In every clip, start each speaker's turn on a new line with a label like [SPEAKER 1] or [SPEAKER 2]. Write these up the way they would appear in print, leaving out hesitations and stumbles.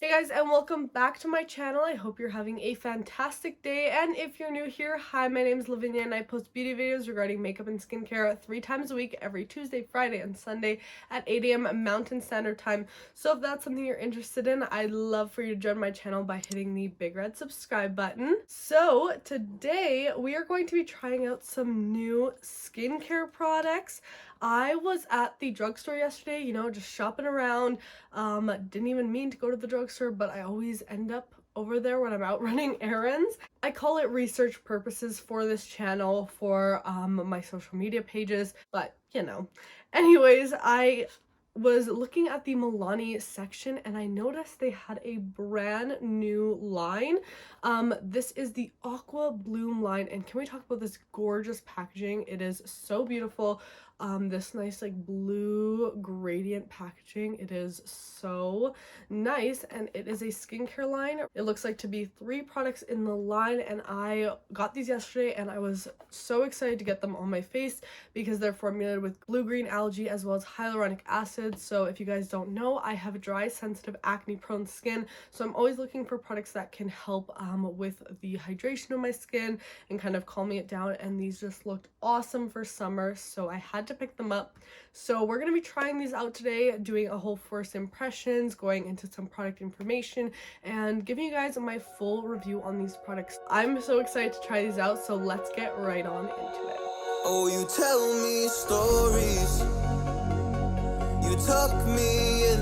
[SPEAKER 1] Hey guys, and welcome back to my channel. I hope you're having a fantastic day, and if you're new here, hi, my name is Lavinia and I post beauty videos regarding makeup and skincare 3 times a week, every Tuesday, Friday, and Sunday at 8 a.m. Mountain Standard Time. So if that's something you're interested in, I'd love for you to join my channel by hitting the big red subscribe button. So today we are going to be trying out some new skincare products. I was at the drugstore yesterday, just shopping around. Didn't even mean to go to the drugstore, but I always end up over there when I'm out running errands. I call it research purposes for this channel, for my social media pages, but Anyways, I was looking at the Milani section and I noticed they had a brand new line. This is the Aqua Bloom line, and can we talk about this gorgeous packaging? It is so beautiful. This nice like blue gradient packaging. It is so nice, and it is a skincare line. It looks like to be 3 products in the line, and I got these yesterday and I was so excited to get them on my face because they're formulated with blue-green algae as well as hyaluronic acid. So if you guys don't know, I have dry, sensitive, acne-prone skin, so I'm always looking for products that can help with the hydration of my skin and kind of calming it down, and these just looked awesome for summer, so I had to pick them up. So we're going to be trying these out today, doing a whole first impressions, going into some product information, and giving you guys my full review on these products. I'm so excited to try these out, so let's get right on into it.
[SPEAKER 2] Oh, you tell me stories, you tuck me in,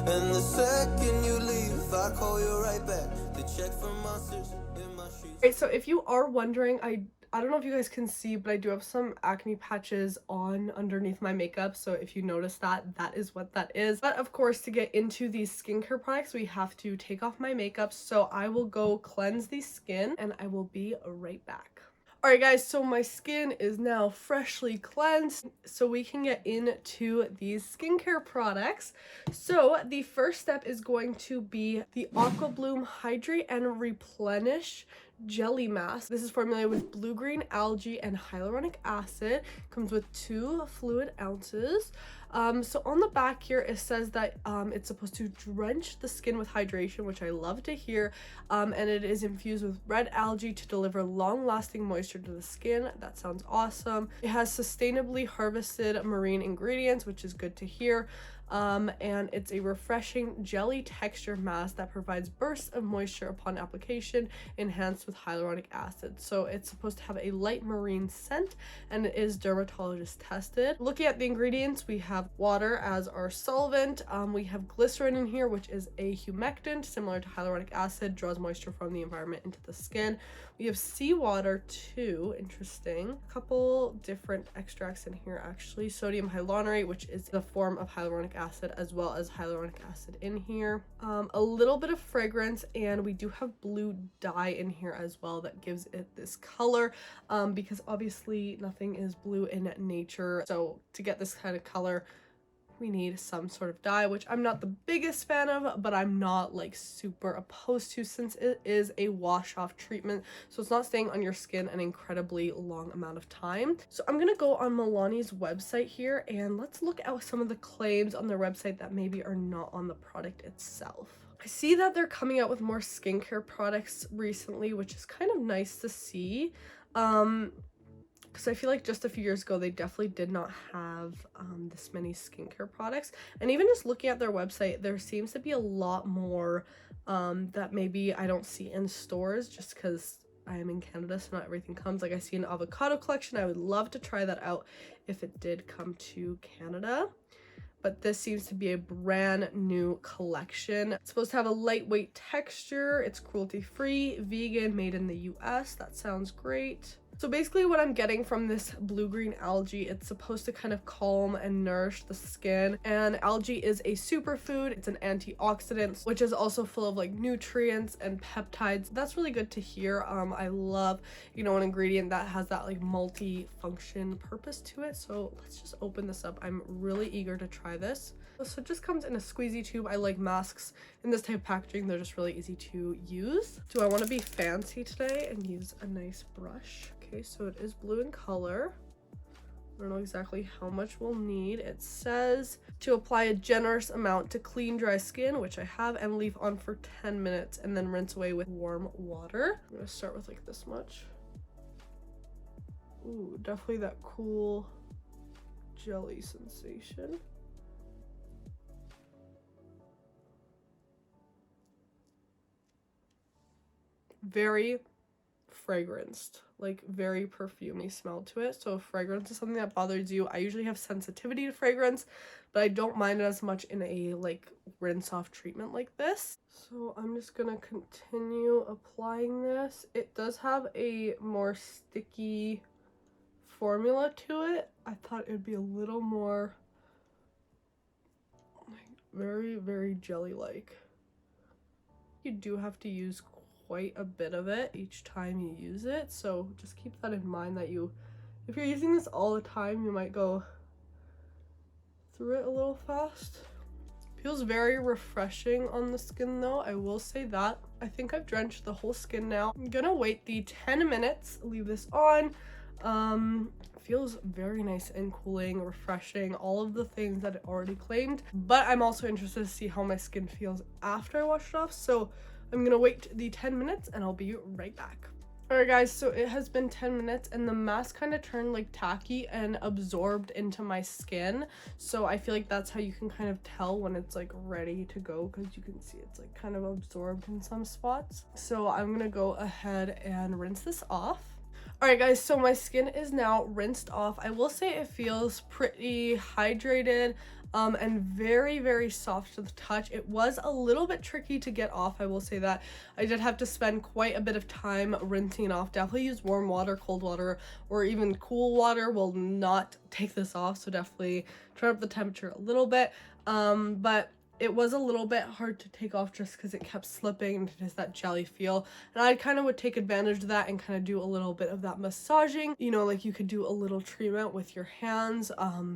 [SPEAKER 2] and the second you leave, I call you right back to check for monsters in my sheets.
[SPEAKER 1] Alright, so if you are wondering, I don't know if you guys can see, but I do have some acne patches on underneath my makeup, so if you notice that, that is what that is. But of course, to get into these skincare products, we have to take off my makeup, so I will go cleanse the skin and I will be right back. Alright guys, so my skin is now freshly cleansed, so we can get into these skincare products. So the first step is going to be the Aqua Bloom Hydrate and Replenish Jelly Mask. This is formulated with blue-green algae and hyaluronic acid. Comes with 2 fluid ounces. So on the back here, it says that it's supposed to drench the skin with hydration, which I love to hear, and it is infused with red algae to deliver long-lasting moisture to the skin. That sounds awesome. It has sustainably harvested marine ingredients, which is good to hear. And it's a refreshing jelly texture mask that provides bursts of moisture upon application, enhanced with hyaluronic acid. So it's supposed to have a light marine scent, and it is dermatologist tested. Looking at the ingredients, we have water as our solvent. We have glycerin in here, which is a humectant similar to hyaluronic acid, draws moisture from the environment into the skin. We have seawater too, interesting. A couple different extracts in here actually. Sodium hyaluronate, which is the form of hyaluronic acid, as well as hyaluronic acid in here. A little bit of fragrance, and we do have blue dye in here as well that gives it this color, because obviously nothing is blue in nature, so to get this kind of color we need some sort of dye, which I'm not the biggest fan of, but I'm not like super opposed to, since it is a wash off treatment, so it's not staying on your skin an incredibly long amount of time. So I'm gonna go on Milani's website here and let's look at some of the claims on their website that maybe are not on the product itself. I see that they're coming out with more skincare products recently, which is kind of nice to see. Because I feel like just a few years ago they definitely did not have this many skincare products, and even just looking at their website, there seems to be a lot more that maybe I don't see in stores, just because I am in Canada, so not everything comes. Like I see an avocado collection. I would love to try that out if it did come to Canada, but this seems to be a brand new collection. It's supposed to have a lightweight texture. It's cruelty-free, vegan, made in the US. That sounds great. So basically what I'm getting from this blue-green algae, it's supposed to kind of calm and nourish the skin. And algae is a superfood. It's an antioxidant, which is also full of like nutrients and peptides. That's really good to hear. I love, an ingredient that has that like multi-function purpose to it. So let's just open this up. I'm really eager to try this. So it just comes in a squeezy tube. I like masks in this type of packaging. They're just really easy to use. Do I want to be fancy today and use a nice brush? Okay, so it is blue in color. I don't know exactly how much we'll need. It says to apply a generous amount to clean dry skin, which I have, and leave on for 10 minutes and then rinse away with warm water. I'm gonna start with like this much. Ooh, definitely that cool jelly sensation. Very fragranced, like very perfumey smell to it. So if fragrance is something that bothers you, I usually have sensitivity to fragrance, but I don't mind it as much in a like rinse off treatment like this. So I'm just gonna continue applying this. It does have a more sticky formula to it. I thought it would be a little more like very jelly like. You do have to use quite a bit of it each time you use it, so just keep that in mind that if you're using this all the time, you might go through it a little fast. Feels very refreshing on the skin though, I will say that. I think I've drenched the whole skin now. I'm gonna wait the 10 minutes, leave this on. Feels very nice and cooling, refreshing, all of the things that it already claimed, but I'm also interested to see how my skin feels after I wash it off, so I'm gonna wait the 10 minutes and I'll be right back. Alright guys, so it has been 10 minutes and the mask kind of turned like tacky and absorbed into my skin. So I feel like that's how you can kind of tell when it's like ready to go, because you can see it's like kind of absorbed in some spots. So I'm gonna go ahead and rinse this off. Alright guys, so my skin is now rinsed off. I will say it feels pretty hydrated and very soft to the touch. It was a little bit tricky to get off, I will say that. I did have to spend quite a bit of time rinsing it off. Definitely use warm water, cold water, or even cool water will not take this off, so definitely turn up the temperature a little bit. But it was a little bit hard to take off just because it kept slipping and it has that jelly feel. And I kind of would take advantage of that and kind of do a little bit of that massaging. You know, like you could do a little treatment with your hands,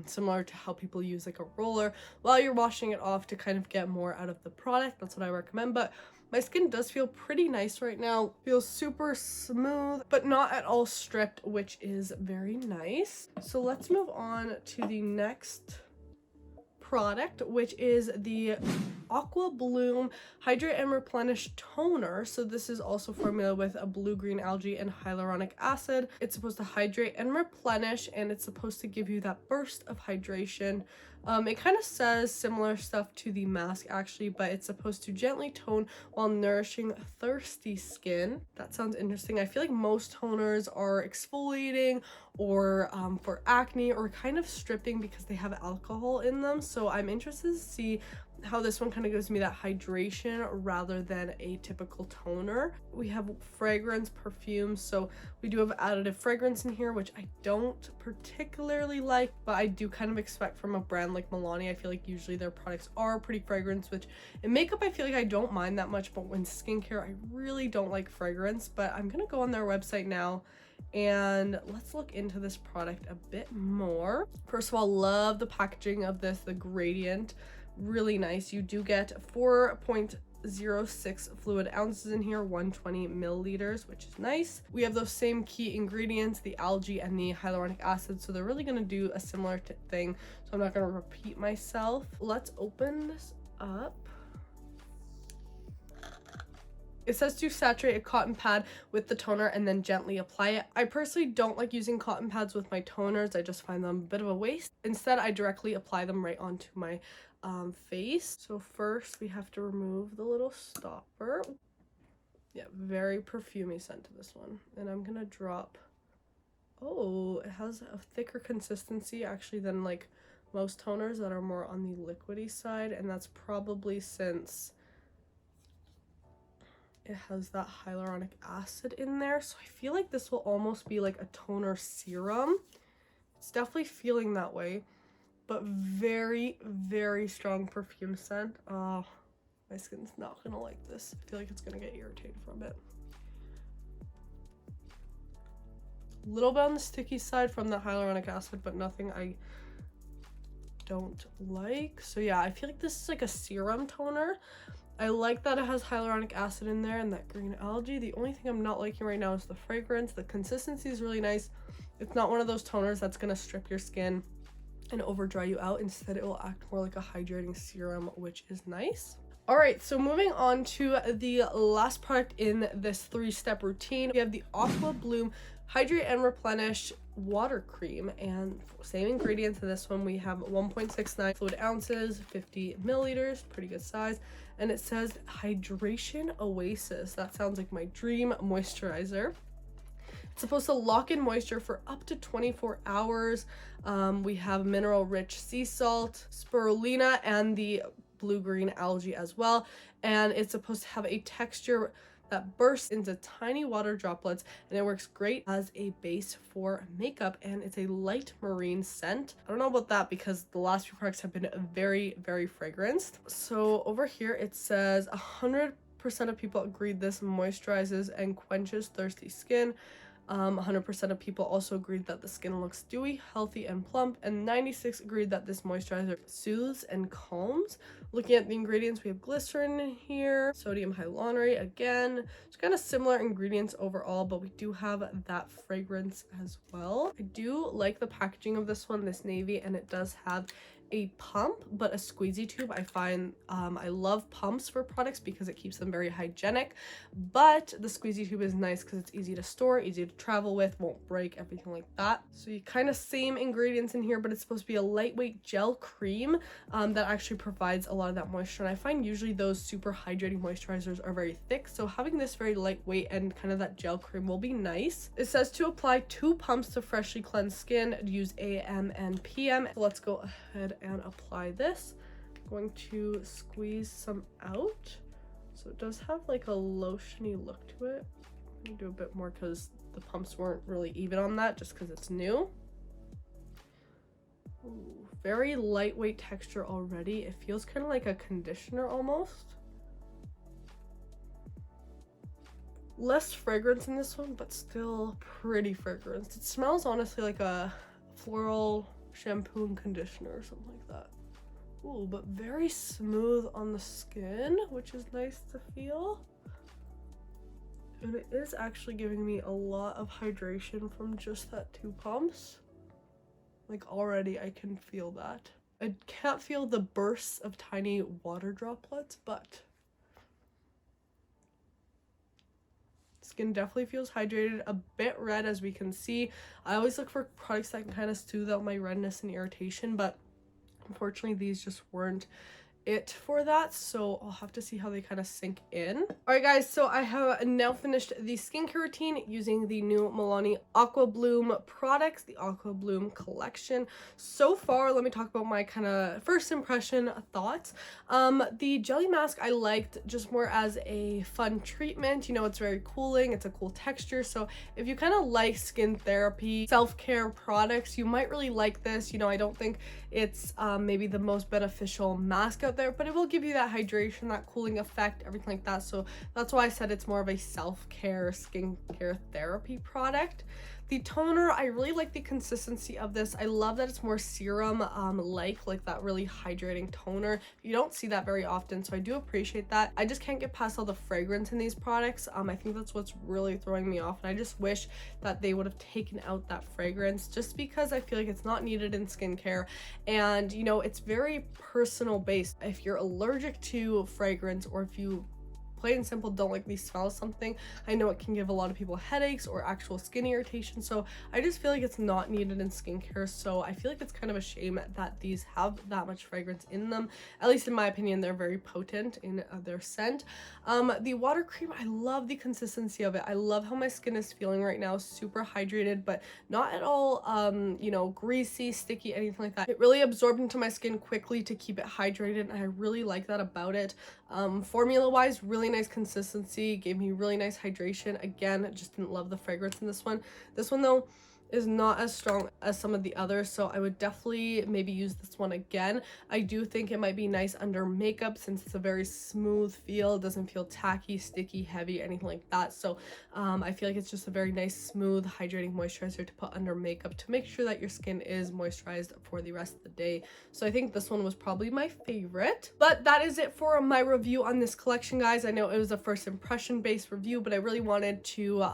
[SPEAKER 1] similar to how people use like a roller while you're washing it off to kind of get more out of the product. That's what I recommend. But my skin does feel pretty nice right now. Feels super smooth, but not at all stripped, which is very nice. So let's move on to the next product, which is the Aqua Bloom Hydrate and Replenish Toner. So this is also formulated with a blue-green algae and hyaluronic acid. It's supposed to hydrate and replenish, and it's supposed to give you that burst of hydration. It kind of says similar stuff to the mask actually, but it's supposed to gently tone while nourishing thirsty skin. That sounds interesting. I feel like most toners are exfoliating or for acne or kind of stripping because they have alcohol in them. So I'm interested to see how this one kind of gives me that hydration rather than a typical toner. We have fragrance, perfume, so we do have additive fragrance in here, which I don't particularly like, but I do kind of expect from a brand like Milani. I feel like usually their products are pretty fragrance, which in makeup I feel like I don't mind that much, but when skincare I really don't like fragrance. But I'm gonna go on their website now and let's look into this product a bit more. First of all, love the packaging of this, the gradient, really nice. You do get 4.06 fluid ounces in here, 120 milliliters, which is nice. We have those same key ingredients, the algae and the hyaluronic acid, so they're really going to do a similar thing, so I'm not going to repeat myself. Let's open this up. It says to saturate a cotton pad with the toner and then gently apply it. I personally don't like using cotton pads with my toners. I just find them a bit of a waste. Instead, I directly apply them right onto my face. So first we have to remove the little stopper. Yeah, very perfumey scent to this one. And I'm gonna drop, oh, it has a thicker consistency actually than like most toners that are more on the liquidy side, and that's probably since it has that hyaluronic acid in there. So I feel like this will almost be like a toner serum. It's definitely feeling that way, but very strong perfume scent. Oh, my skin's not gonna like this. I feel like it's gonna get irritated from it. A little bit on the sticky side from the hyaluronic acid, but nothing I don't like. So yeah, I feel like this is like a serum toner. I like that it has hyaluronic acid in there and that green algae. The only thing I'm not liking right now is the fragrance. The consistency is really nice. It's not one of those toners that's gonna strip your skin and over dry you out. Instead, it will act more like a hydrating serum, which is nice. All right, so moving on to the last product in this 3-step routine, we have the Aqua Bloom Hydrate and Replenish water cream, and same ingredients in this one. We have 1.69 fluid ounces, 50 milliliters, pretty good size, and it says Hydration Oasis. That sounds like my dream moisturizer. It's supposed to lock in moisture for up to 24 hours. We have mineral rich sea salt, spirulina, and the blue-green algae as well. And it's supposed to have a texture that bursts into tiny water droplets, and it works great as a base for makeup, and it's a light marine scent. I don't know about that because the last few products have been very, very fragranced. So over here it says 100% of people agreed this moisturizes and quenches thirsty skin. 100% of people also agreed that the skin looks dewy, healthy, and plump, and 96 agreed that this moisturizer soothes and calms. Looking at the ingredients, we have glycerin here, sodium hyaluronate again. It's kind of similar ingredients overall, but we do have that fragrance as well. I do like the packaging of this one, this navy, and it does have a pump but a squeezy tube. I find I love pumps for products because it keeps them very hygienic, but the squeezy tube is nice because it's easy to store, easy to travel with, won't break, everything like that. So you kind of same ingredients in here, but it's supposed to be a lightweight gel cream that actually provides a lot of that moisture, and I find usually those super hydrating moisturizers are very thick, so having this very lightweight and kind of that gel cream will be nice. It says to apply 2 pumps to freshly cleansed skin, use AM and PM. So let's go ahead and apply this. I'm going to squeeze some out, so it does have like a lotiony look to it. I'm gonna do a bit more because the pumps weren't really even on that, just because it's new. Ooh, very lightweight texture already. It feels kind of like a conditioner almost. Less fragrance in this one, but still pretty fragrance. It smells honestly like a floral shampoo and conditioner or something like that. Ooh, but very smooth on the skin, which is nice to feel. And it is actually giving me a lot of hydration from just that 2 pumps. Like already I can feel that. I can't feel the bursts of tiny water droplets, but skin definitely feels hydrated, a bit red as we can see. I always look for products that can kind of soothe out my redness and irritation, but unfortunately these just weren't it for that, so I'll have to see how they kind of sink in. All right guys, so I have now finished the skincare routine using the new Milani Aqua Bloom products, the Aqua Bloom collection. So far, let me talk about my kind of first impression thoughts. The jelly mask I liked just more as a fun treatment. You know, it's very cooling, it's a cool texture, so if you kind of like skin therapy, self-care products, you might really like this. You know, I don't think it's maybe the most beneficial mask out there, but it will give you that hydration, that cooling effect, everything like that. So that's why I said it's more of a self-care skincare therapy product. The toner, I really like the consistency of this. I love that it's more serum like that really hydrating toner. You don't see that very often, so I do appreciate that. I just can't get past all the fragrance in these products. I think that's what's really throwing me off, and I just wish that they would have taken out that fragrance, just because I feel like it's not needed in skincare, and you know, it's very personal based. If you're allergic to fragrance, or if you plain and simple don't like the smell of something, I know it can give a lot of people headaches or actual skin irritation, so I just feel like it's not needed in skincare. So I feel like it's kind of a shame that these have that much fragrance in them. At least in my opinion, they're very potent in their scent. The water cream, I love the consistency of it. I love how my skin is feeling right now, super hydrated, but not at all you know, greasy, sticky, anything like that. It really absorbed into my skin quickly to keep it hydrated, and I really like that about it. Formula wise, really nice consistency, gave me really nice hydration. Again, just didn't love the fragrance in this one. This one though is not as strong as some of the others, so I would definitely maybe use this one again. I do think it might be nice under makeup since it's a very smooth feel. It doesn't feel tacky, sticky, heavy, anything like that. So I feel like it's just a very nice, smooth, hydrating moisturizer to put under makeup to make sure that your skin is moisturized for the rest of the day. So I think this one was probably my favorite. But that is it for my review on this collection, guys. I know it was a first impression based review, but I really wanted to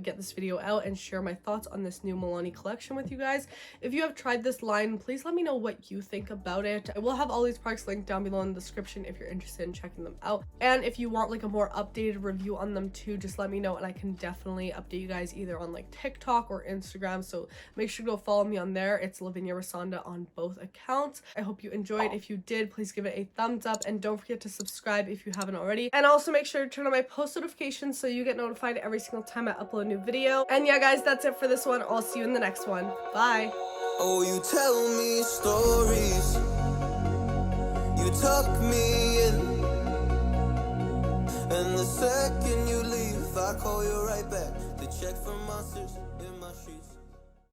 [SPEAKER 1] get this video out and share my thoughts on this new Milani Milani collection with you guys. If you have tried this line, please let me know what you think about it. I will have all these products linked down below in the description if you're interested in checking them out. And if you want like a more updated review on them too, just let me know and I can definitely update you guys either on like TikTok or Instagram. So make sure to go follow me on there. It's Lavinia Rosanda on both accounts. I hope you enjoyed. If you did, please give it a thumbs up and don't forget to subscribe if you haven't already. And also make sure to turn on my post notifications so you get notified every single time I upload a new video. And yeah guys, that's it for this one. I'll see you in the next one. Bye.
[SPEAKER 2] Oh, you tell me stories, you tuck me in, and the second you leave, I call you right back to check for monsters in my streets.